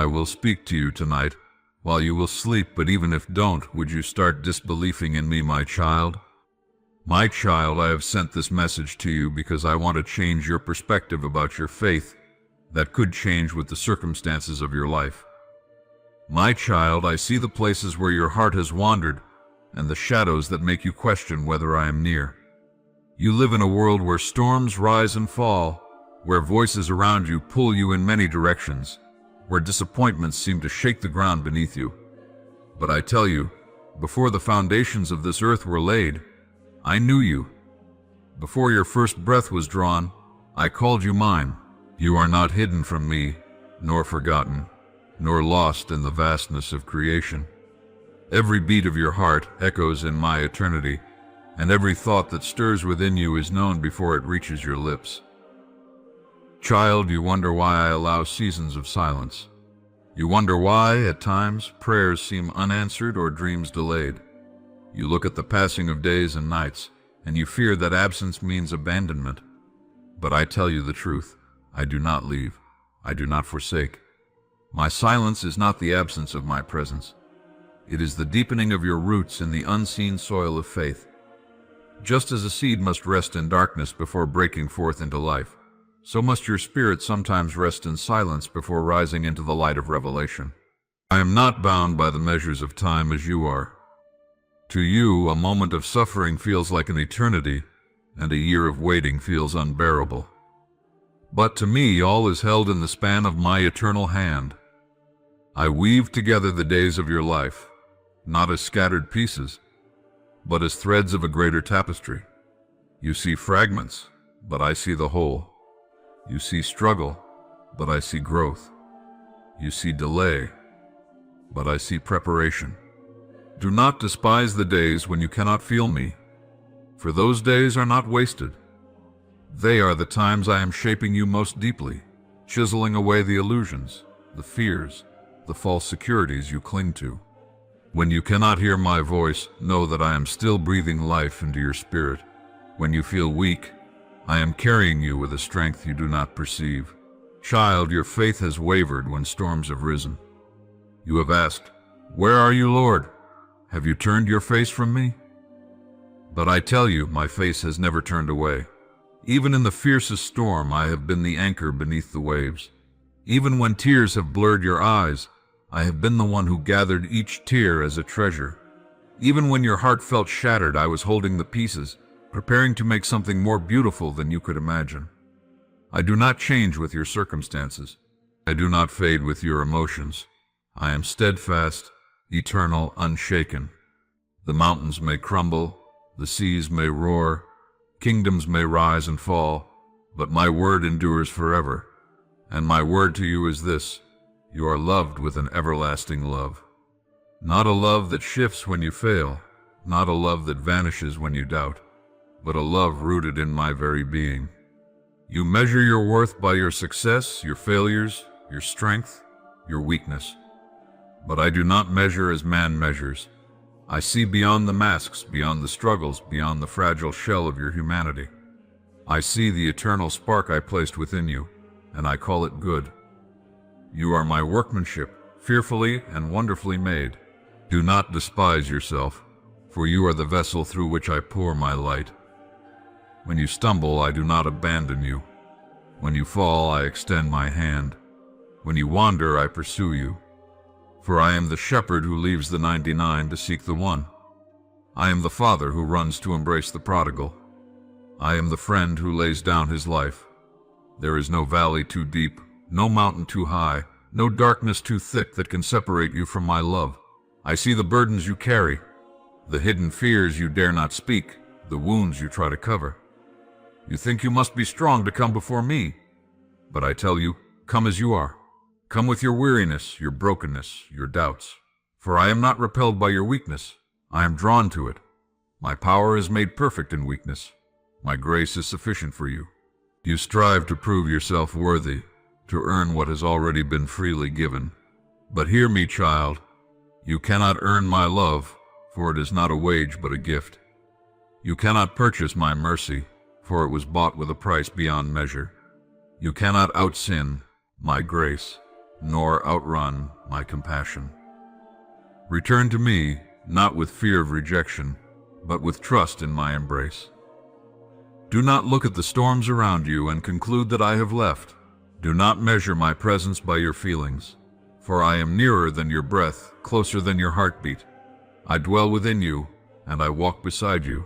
I will speak to you tonight, while you will sleep, but even if don't, would you start disbelieving in me, my child? My child, I have sent this message to you because I want to change your perspective about your faith that could change with the circumstances of your life. My child, I see the places where your heart has wandered and the shadows that make you question whether I am near. You live in a world where storms rise and fall, where voices around you pull you in many directions, where disappointments seem to shake the ground beneath you. But I tell you, before the foundations of this earth were laid, I knew you. Before your first breath was drawn, I called you mine. You are not hidden from me, nor forgotten, nor lost in the vastness of creation. Every beat of your heart echoes in my eternity, and every thought that stirs within you is known before it reaches your lips. Child, you wonder why I allow seasons of silence. You wonder why, at times, prayers seem unanswered or dreams delayed. You look at the passing of days and nights, and you fear that absence means abandonment. But I tell you the truth. I do not leave. I do not forsake. My silence is not the absence of my presence. It is the deepening of your roots in the unseen soil of faith. Just as a seed must rest in darkness before breaking forth into life, so must your spirit sometimes rest in silence before rising into the light of revelation. I am not bound by the measures of time as you are. To you, a moment of suffering feels like an eternity, and a year of waiting feels unbearable. But to me, all is held in the span of my eternal hand. I weave together the days of your life, not as scattered pieces, but as threads of a greater tapestry. You see fragments, but I see the whole. You see struggle, but I see growth. You see delay, but I see preparation. Do not despise the days when you cannot feel me, for those days are not wasted. They are the times I am shaping you most deeply, chiseling away the illusions, the fears, the false securities you cling to. When you cannot hear my voice, know that I am still breathing life into your spirit. When you feel weak, I am carrying you with a strength you do not perceive. Child, your faith has wavered when storms have risen. You have asked, "Where are you, Lord? Have you turned your face from me?" But I tell you, my face has never turned away. Even in the fiercest storm, I have been the anchor beneath the waves. Even when tears have blurred your eyes, I have been the one who gathered each tear as a treasure. Even when your heart felt shattered, I was holding the pieces, preparing to make something more beautiful than you could imagine. I do not change with your circumstances. I do not fade with your emotions. I am steadfast, eternal, unshaken. The mountains may crumble, the seas may roar, kingdoms may rise and fall, but my word endures forever. And my word to you is this: you are loved with an everlasting love. Not a love that shifts when you fail, not a love that vanishes when you doubt, but a love rooted in my very being. You measure your worth by your success, your failures, your strength, your weakness. But I do not measure as man measures. I see beyond the masks, beyond the struggles, beyond the fragile shell of your humanity. I see the eternal spark I placed within you, and I call it good. You are my workmanship, fearfully and wonderfully made. Do not despise yourself, for you are the vessel through which I pour my light. When you stumble, I do not abandon you. When you fall, I extend my hand. When you wander, I pursue you. For I am the shepherd who leaves the 99 to seek the one. I am the father who runs to embrace the prodigal. I am the friend who lays down his life. There is no valley too deep, no mountain too high, no darkness too thick that can separate you from my love. I see the burdens you carry, the hidden fears you dare not speak, the wounds you try to cover. You think you must be strong to come before me, but I tell you, come as you are. Come with your weariness, your brokenness, your doubts. For I am not repelled by your weakness. I am drawn to it. My power is made perfect in weakness. My grace is sufficient for you. You strive to prove yourself worthy, to earn what has already been freely given. But hear me, child. You cannot earn my love, for it is not a wage but a gift. You cannot purchase my mercy, for it was bought with a price beyond measure. You cannot out-sin my grace. nor outrun my compassion. Return to me, not with fear of rejection, but with trust in my embrace. Do not look at the storms around you and conclude that I have left. Do not measure my presence by your feelings, for I am nearer than your breath, closer than your heartbeat. I dwell within you, and I walk beside you.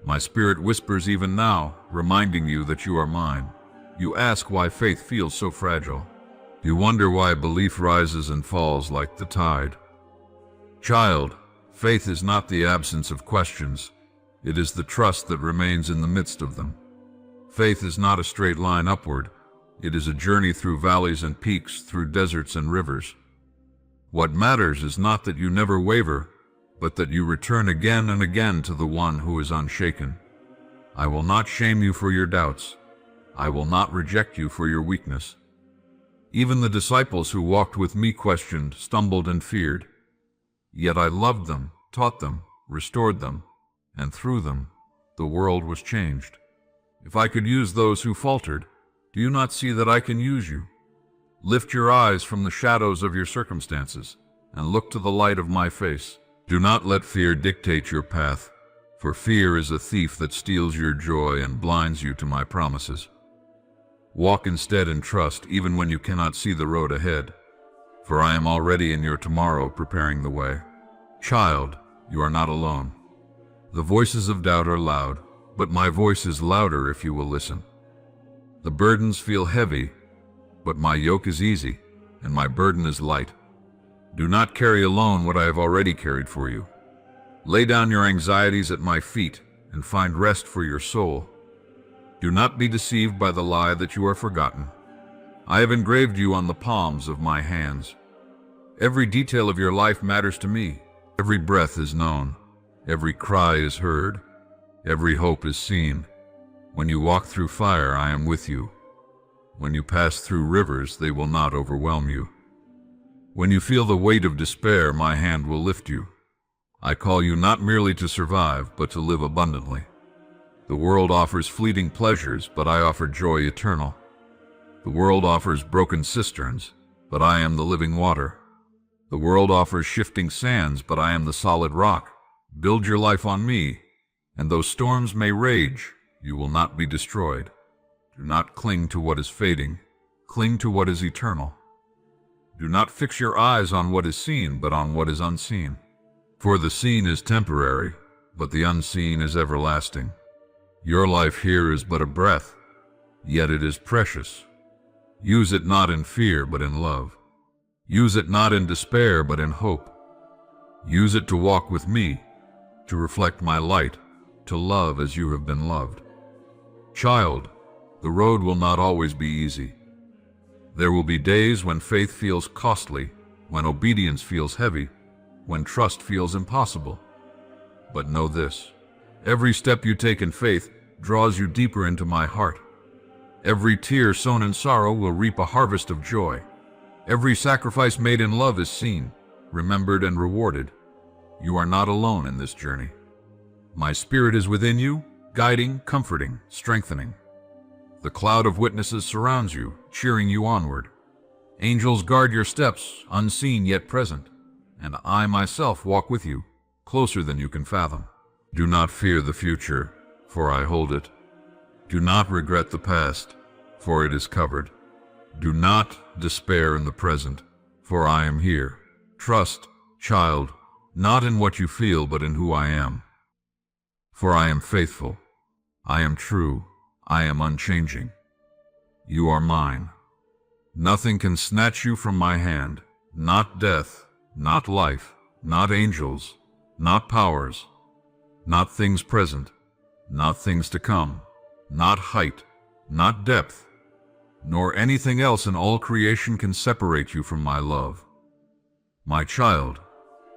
My spirit whispers even now, reminding you that you are mine. You ask why faith feels so fragile. You wonder why belief rises and falls like the tide. Child, faith is not the absence of questions. It is the trust that remains in the midst of them. Faith is not a straight line upward. It is a journey through valleys and peaks, through deserts and rivers. What matters is not that you never waver, but that you return again and again to the one who is unshaken. I will not shame you for your doubts. I will not reject you for your weakness. Even the disciples who walked with me questioned, stumbled, and feared. Yet I loved them, taught them, restored them, and through them, the world was changed. If I could use those who faltered, do you not see that I can use you? Lift your eyes from the shadows of your circumstances and look to the light of my face. Do not let fear dictate your path, for fear is a thief that steals your joy and blinds you to my promises. Walk instead in trust even when you cannot see the road ahead, for I am already in your tomorrow preparing the way. Child, you are not alone. The voices of doubt are loud, but my voice is louder if you will listen. The burdens feel heavy, but my yoke is easy, and my burden is light. Do not carry alone what I have already carried for you. Lay down your anxieties at my feet and find rest for your soul. Do not be deceived by the lie that you are forgotten. I have engraved you on the palms of my hands. Every detail of your life matters to me. Every breath is known. Every cry is heard. Every hope is seen. When you walk through fire, I am with you. When you pass through rivers, they will not overwhelm you. When you feel the weight of despair, my hand will lift you. I call you not merely to survive, but to live abundantly. The world offers fleeting pleasures, but I offer joy eternal. The world offers broken cisterns, but I am the living water. The world offers shifting sands, but I am the solid rock. Build your life on me, and though storms may rage, you will not be destroyed. Do not cling to what is fading. Cling to what is eternal. Do not fix your eyes on what is seen, but on what is unseen. For the seen is temporary, but the unseen is everlasting. Your life here is but a breath, yet it is precious. Use it not in fear, but in love. Use it not in despair, but in hope. Use it to walk with me, to reflect my light, to love as you have been loved. Child, the road will not always be easy. There will be days when faith feels costly, when obedience feels heavy, when trust feels impossible. But know this, every step you take in faith draws you deeper into my heart. Every tear sown in sorrow will reap a harvest of joy. Every sacrifice made in love is seen, remembered, and rewarded. You are not alone in this journey. My spirit is within you, guiding, comforting, strengthening. The cloud of witnesses surrounds you, cheering you onward. Angels guard your steps, unseen yet present, and I myself walk with you, closer than you can fathom. Do not fear the future, for I hold it. Do not regret the past, for it is covered. Do not despair in the present, for I am here. Trust, child, not in what you feel, but in who I am. For I am faithful. I am true. I am unchanging. You are mine. Nothing can snatch you from my hand, not death, not life, not angels, not powers, not things present, not things to come, not height, not depth, nor anything else in all creation can separate you from my love. My child,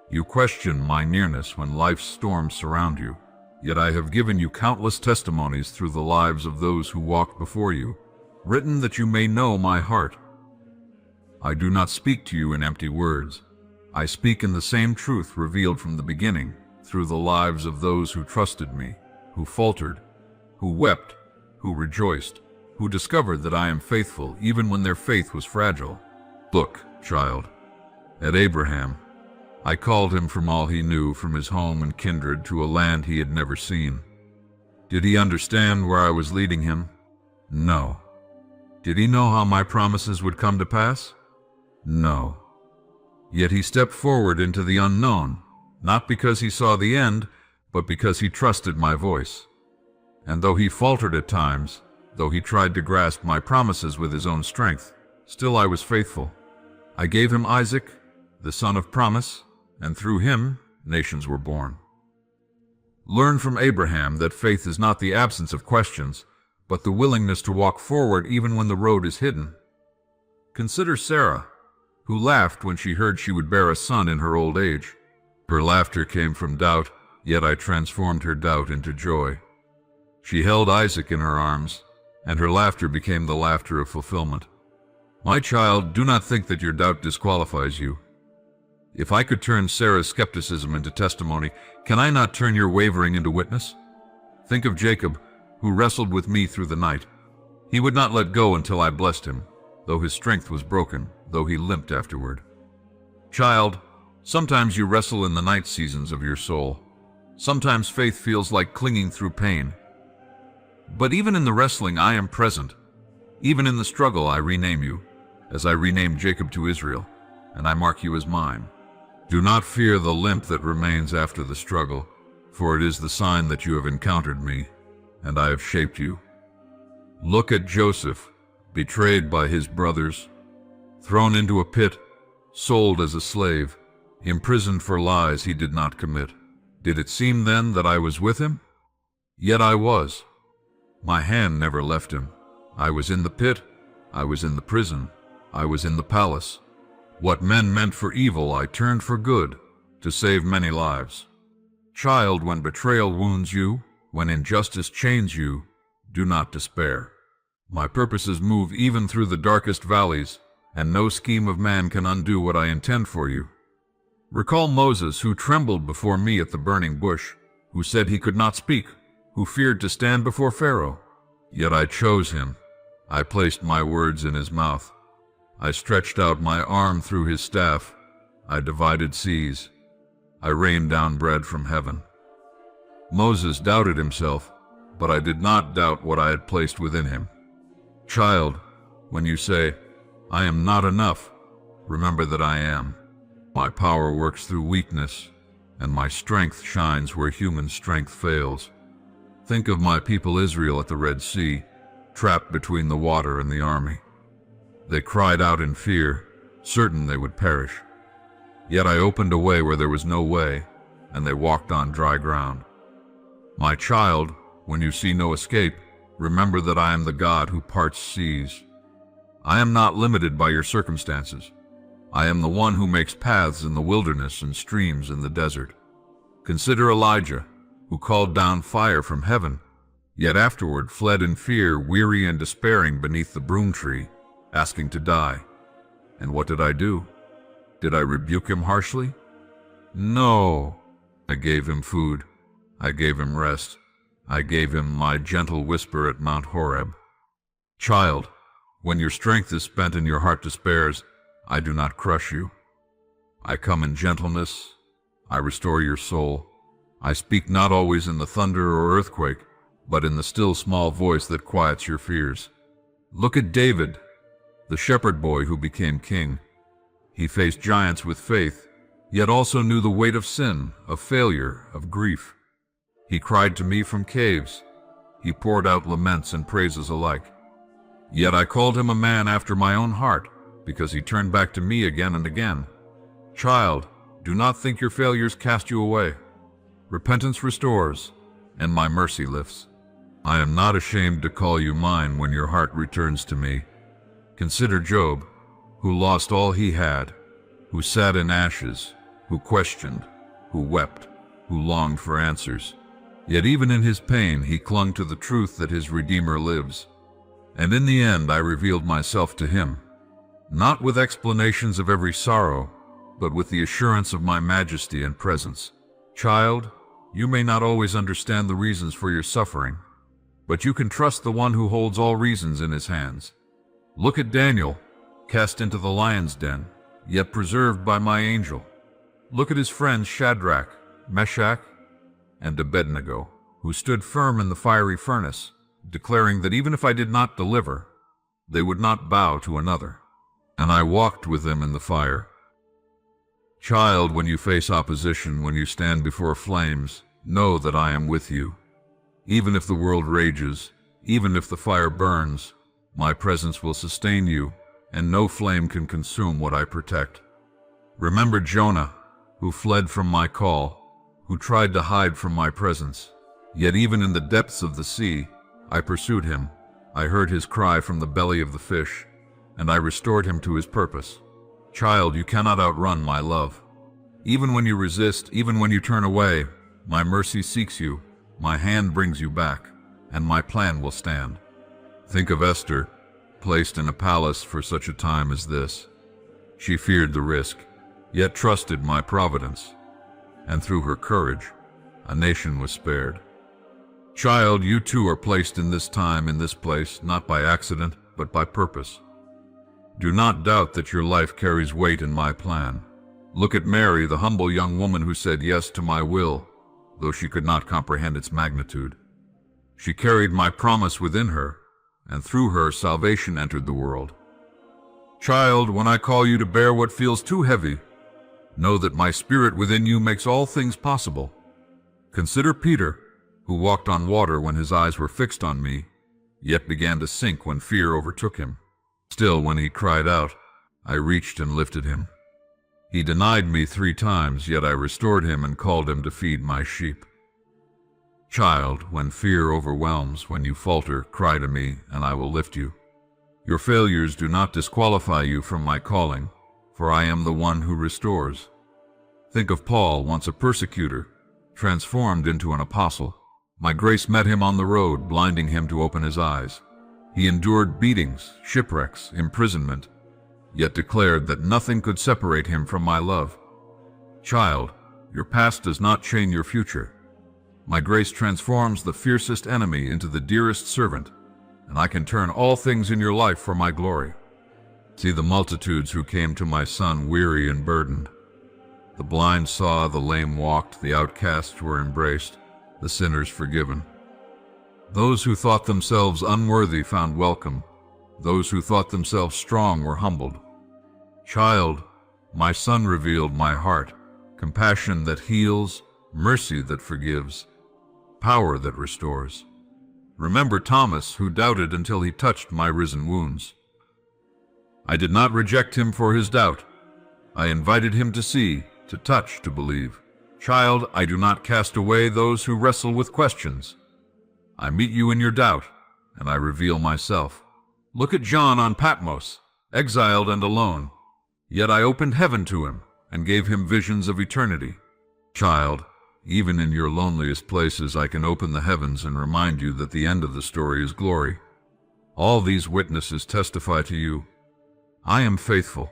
you question my nearness when life's storms surround you. Yet I have given you countless testimonies through the lives of those who walked before you, written that you may know my heart. I do not speak to you in empty words. I speak in the same truth revealed from the beginning, through the lives of those who trusted me, who faltered, who wept, who rejoiced, who discovered that I am faithful even when their faith was fragile. Look, child, at Abraham. I called him from all he knew, from his home and kindred, to a land he had never seen. Did he understand where I was leading him? No. Did he know how my promises would come to pass? No. Yet he stepped forward into the unknown, not because he saw the end, but because he trusted my voice. And though he faltered at times, though he tried to grasp my promises with his own strength, still I was faithful. I gave him Isaac, the son of promise, and through him nations were born. Learn from Abraham that faith is not the absence of questions, but the willingness to walk forward even when the road is hidden. Consider Sarah, who laughed when she heard she would bear a son in her old age. Her laughter came from doubt, yet I transformed her doubt into joy. She held Isaac in her arms, and her laughter became the laughter of fulfillment. My child, do not think that your doubt disqualifies you. If I could turn Sarah's skepticism into testimony, can I not turn your wavering into witness? Think of Jacob, who wrestled with me through the night. He would not let go until I blessed him, though his strength was broken, though he limped afterward. Child, sometimes you wrestle in the night seasons of your soul. Sometimes faith feels like clinging through pain. But even in the wrestling, I am present. Even in the struggle, I rename you, as I renamed Jacob to Israel, and I mark you as mine. Do not fear the limp that remains after the struggle, for it is the sign that you have encountered me, and I have shaped you. Look at Joseph, betrayed by his brothers, thrown into a pit, sold as a slave, imprisoned for lies he did not commit. Did it seem then that I was with him? Yet I was. My hand never left him. I was in the pit, I was in the prison, I was in the palace. What men meant for evil I turned for good, to save many lives. Child, when betrayal wounds you, when injustice chains you, do not despair. My purposes move even through the darkest valleys, and no scheme of man can undo what I intend for you. Recall Moses, who trembled before me at the burning bush, who said he could not speak, who feared to stand before Pharaoh. Yet I chose him. I placed my words in his mouth. I stretched out my arm through his staff. I divided seas. I rained down bread from heaven. Moses doubted himself, but I did not doubt what I had placed within him. Child, when you say, I am not enough, remember that I am. My power works through weakness, and my strength shines where human strength fails. Think of my people Israel at the Red Sea, trapped between the water and the army. They cried out in fear, certain they would perish. Yet I opened a way where there was no way, and they walked on dry ground. My child, when you see no escape, remember that I am the God who parts seas. I am not limited by your circumstances. I am the one who makes paths in the wilderness and streams in the desert. Consider Elijah, who called down fire from heaven, yet afterward fled in fear, weary and despairing beneath the broom tree, asking to die. And what did I do? Did I rebuke him harshly? No. I gave him food. I gave him rest. I gave him my gentle whisper at Mount Horeb. Child, when your strength is spent and your heart despairs, I do not crush you. I come in gentleness. I restore your soul. I speak not always in the thunder or earthquake, but in the still small voice that quiets your fears. Look at David, the shepherd boy who became king. He faced giants with faith, yet also knew the weight of sin, of failure, of grief. He cried to me from caves. He poured out laments and praises alike. Yet I called him a man after my own heart, because he turned back to me again and again. Child, do not think your failures cast you away. Repentance restores, and my mercy lifts. I am not ashamed to call you mine when your heart returns to me. Consider Job, who lost all he had, who sat in ashes, who questioned, who wept, who longed for answers. Yet even in his pain he clung to the truth that his Redeemer lives. And in the end I revealed myself to him, not with explanations of every sorrow, but with the assurance of my majesty and presence. Child, you may not always understand the reasons for your suffering, but you can trust the one who holds all reasons in his hands. Look at Daniel, cast into the lion's den, yet preserved by my angel. Look at his friends Shadrach, Meshach, and Abednego, who stood firm in the fiery furnace, declaring that even if I did not deliver, they would not bow to another. And I walked with them in the fire. Child, when you face opposition, when you stand before flames, know that I am with you. Even if the world rages, even if the fire burns, my presence will sustain you, and no flame can consume what I protect. Remember Jonah, who fled from my call, who tried to hide from my presence. Yet even in the depths of the sea, I pursued him. I heard his cry from the belly of the fish, and I restored him to his purpose. Child, you cannot outrun my love. Even when you resist, even when you turn away, my mercy seeks you, my hand brings you back, and my plan will stand. Think of Esther, placed in a palace for such a time as this. She feared the risk, yet trusted my providence, and through her courage, a nation was spared. Child, you too are placed in this time, in this place, not by accident, but by purpose. Do not doubt that your life carries weight in my plan. Look at Mary, the humble young woman who said yes to my will, though she could not comprehend its magnitude. She carried my promise within her, and through her salvation entered the world. Child, when I call you to bear what feels too heavy, know that my spirit within you makes all things possible. Consider Peter, who walked on water when his eyes were fixed on me, yet began to sink when fear overtook him. Still, when he cried out, I reached and lifted him. He denied me 3 times, yet I restored him and called him to feed my sheep. Child, when fear overwhelms, when you falter, cry to me, and I will lift you. Your failures do not disqualify you from my calling, for I am the one who restores. Think of Paul, once a persecutor, transformed into an apostle. My grace met him on the road, blinding him to open his eyes. He endured beatings, shipwrecks, imprisonment, yet declared that nothing could separate him from my love. Child, your past does not chain your future. My grace transforms the fiercest enemy into the dearest servant, and I can turn all things in your life for my glory. See the multitudes who came to my Son weary and burdened. The blind saw, the lame walked, the outcasts were embraced, the sinners forgiven. Those who thought themselves unworthy found welcome. Those who thought themselves strong were humbled. Child, my Son revealed my heart, compassion that heals, mercy that forgives, power that restores. Remember Thomas, who doubted until he touched my risen wounds. I did not reject him for his doubt. I invited him to see, to touch, to believe. Child, I do not cast away those who wrestle with questions. I meet you in your doubt, and I reveal myself. Look at John on Patmos, exiled and alone. Yet I opened heaven to him and gave him visions of eternity. Child, even in your loneliest places I can open the heavens and remind you that the end of the story is glory. All these witnesses testify to you. I am faithful.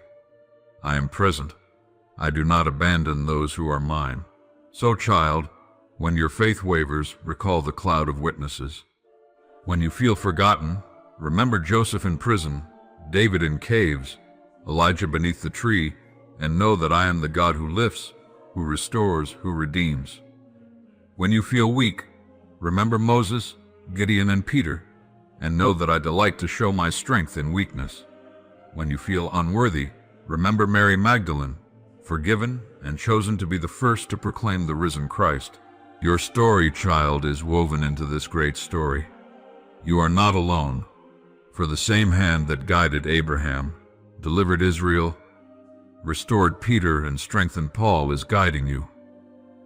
I am present. I do not abandon those who are mine. So, child, when your faith wavers, recall the cloud of witnesses. When you feel forgotten, remember Joseph in prison, David in caves, Elijah beneath the tree, and know that I am the God who lifts, who restores, who redeems. When you feel weak, remember Moses, Gideon, and Peter, and know that I delight to show my strength in weakness. When you feel unworthy, remember Mary Magdalene, forgiven and chosen to be the first to proclaim the risen Christ. Your story, child, is woven into this great story. You are not alone, for the same hand that guided Abraham, delivered Israel, restored Peter, and strengthened Paul is guiding you.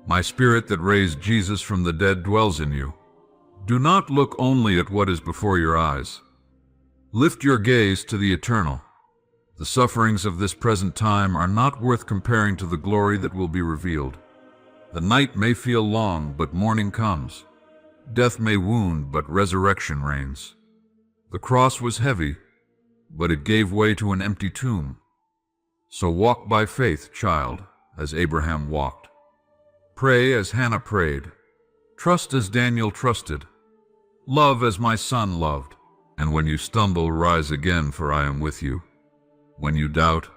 My spirit that raised Jesus from the dead dwells in you. Do not look only at what is before your eyes. Lift your gaze to the eternal. The sufferings of this present time are not worth comparing to the glory that will be revealed. The night may feel long, but morning comes. Death may wound, but resurrection reigns. The cross was heavy, but it gave way to an empty tomb. So walk by faith, child, as Abraham walked. Pray as Hannah prayed. Trust as Daniel trusted. Love as my son loved. And when you stumble, rise again, for I am with you. When you doubt,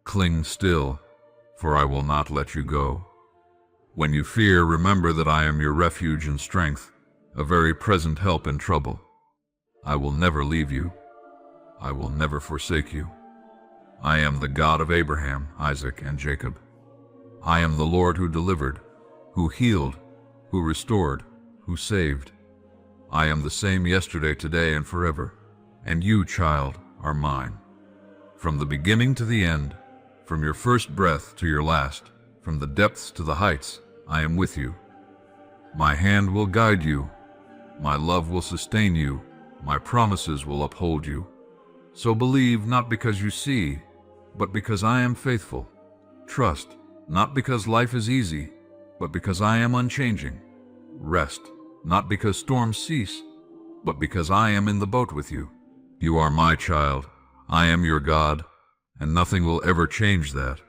cling still, for I will not let you go. When you fear, remember that I am your refuge and strength, a very present help in trouble. I will never leave you. I will never forsake you. I am the God of Abraham, Isaac, and Jacob. I am the Lord who delivered, who healed, who restored, who saved. I am the same yesterday, today, and forever, and you, child, are mine. From the beginning to the end, from your first breath to your last, from the depths to the heights, I am with you. My hand will guide you. My love will sustain you. My promises will uphold you. So believe not because you see, but because I am faithful. Trust, not because life is easy, but because I am unchanging. Rest, not because storms cease, but because I am in the boat with you. You are my child. I am your God, and nothing will ever change that.